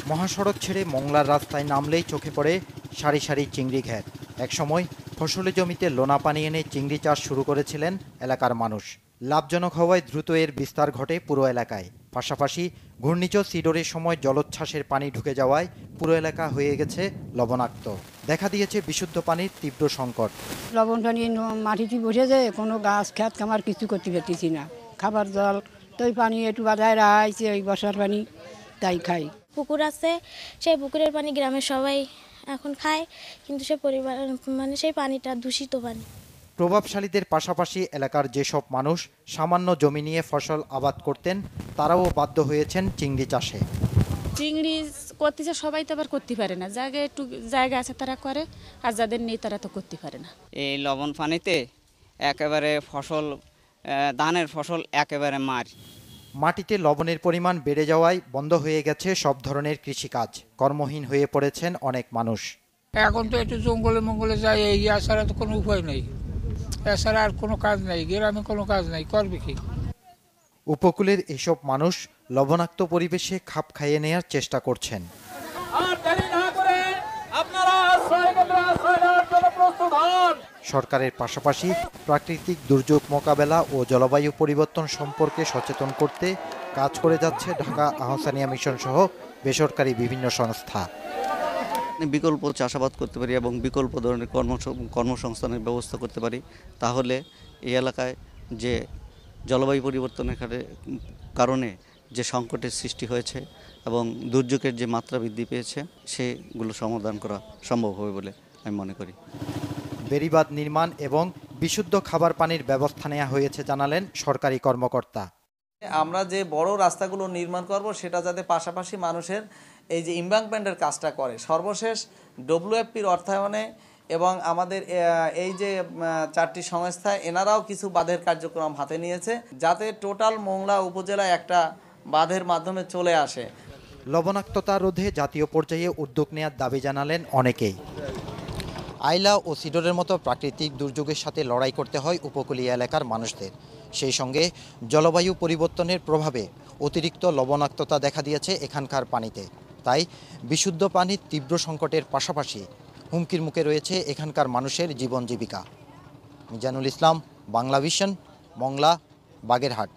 মহাসড়ক ছেড়ে মংলার রাস্তায় নামলেই চোখে পড়ে সারি সারি চিংড়ি ঘের। একসময় ফসলি জমিতে লোনা পানি এনে চিংড়ি চাষ শুরু করেছিলেন এলাকার মানুষ। লাভজনক হওয়ায় দ্রুত এর বিস্তার ঘটে পুরো এলাকায়। পাশাপাশি ঘূর্ণিঝড় সিডরের সময় জলোচ্ছ্বাসের পানি ঢুকে যাওয়ায় পুরো এলাকা হয়ে গেছে লবণাক্ত। দেখা দিয়েছে বিশুদ্ধ পানির তীব্র সংকট। লবণ পানি মাটিতে বসে যায়, কোনো গাছ খেত কামার কিছু করতে পারতেছি না। খাবার জল তো ওই পানি একটু বাজায় রাখছে, ওই বর্ষার পানি তাই খাই। পুকুর আছে, সেই পুকুরের পানি গ্রামের সবাই এখন খায়, কিন্তু সে পরিবার সেই পানিটা দূষিত পানি। প্রভাবশালীদের পাশাপাশি এলাকার যেসব মানুষ সামান্য জমি নিয়ে ফসল আবাদ করতেন, তারাও বাধ্য হয়েছেন চিংড়ি চাষে। চিংড়ি করতেছে সবাই তো আবার করতে পারে না, জায়গায় একটু জায়গা আছে তারা করে, আর যাদের নেই তারা তো করতে পারে না। এই লবণ পানিতে একেবারে ফসল, ধানের ফসল একেবারে মাটিতে লবণের পরিমাণ বেড়ে যাওয়ায় বন্ধ হয়ে গেছে সব ধরনের কৃষিকাজ। কর্মহীন হয়ে পড়েছেন অনেক মানুষ। এখন তো একটু জঙ্গলে মঙ্গলে যায়, এই ছাড়া তো কোনো উপায় নেই। এছাড়া আর কোনো কাজ নেই, গ্রামে কোনো কাজ নেই, করবে কি? উপকূলের এসব মানুষ লবণাক্ত পরিবেশে খাপ খাইয়ে নেয়ার চেষ্টা করছেন। সরকারের পাশাপাশি প্রাকৃতিক দুর্যোগ মোকাবেলা ও জলবায়ু পরিবর্তন সম্পর্কে সচেতন করতে কাজ করে যাচ্ছে ঢাকা আহ্ছানিয়া মিশন সহ বেসরকারি বিভিন্ন সংস্থা। বিকল্প চাষাবাদ করতে পারি এবং বিকল্প ধরনের কর্মসংস্থানের ব্যবস্থা করতে পারি, তাহলে এই এলাকায় যে জলবায়ু পরিবর্তনের কারণে যে সংকটের সৃষ্টি হয়েছে এবং দুর্যোগের যে মাত্রা বৃদ্ধি পেয়েছে, সেগুলো সমাধান করা সম্ভব হবে বলে আমি মনে করি। বেড়িবাঁধ নির্মাণ এবং বিশুদ্ধ খাবার পানির ব্যবস্থা নেওয়া হয়েছে জানালেন সরকারি কর্মকর্তা। আমরা যে বড় রাস্তাগুলো নির্মাণ করব, সেটা যাতে পাশাপাশি মানুষের এই যে এমবাঙ্কমেন্টের কাজটা করে। সর্বশেষ ডব্লিউএফপির অর্থায়নে এবং আমাদের এই যে 4টি সংস্থা, এনারাও কিছু বাঁধের কার্যক্রম হাতে নিয়েছে, যাতে টোটাল মংলা উপজেলায় একটা বাঁধের মাধ্যমে চলে আসে। লবণাক্ততা রোধে জাতীয় পর্যায়ে উদ্যোগ নেওয়ার দাবি জানালেন অনেকেই। আইলা ও সিডরের মতো প্রাকৃতিক দুর্যোগের সাথে লড়াই করতে হয় উপকূলীয় এলাকার মানুষদের। সেই সঙ্গে জলবায়ু পরিবর্তনের প্রভাবে অতিরিক্ত লবণাক্ততা দেখা দিয়েছে এখানকার পানিতে। তাই বিশুদ্ধ পানির তীব্র সংকটের পাশাপাশি হুমকির মুখে রয়েছে এখানকার মানুষের জীবন জীবিকা। মিজানুল ইসলাম, বাংলা ভিশন, মংলা, বাগেরহাট।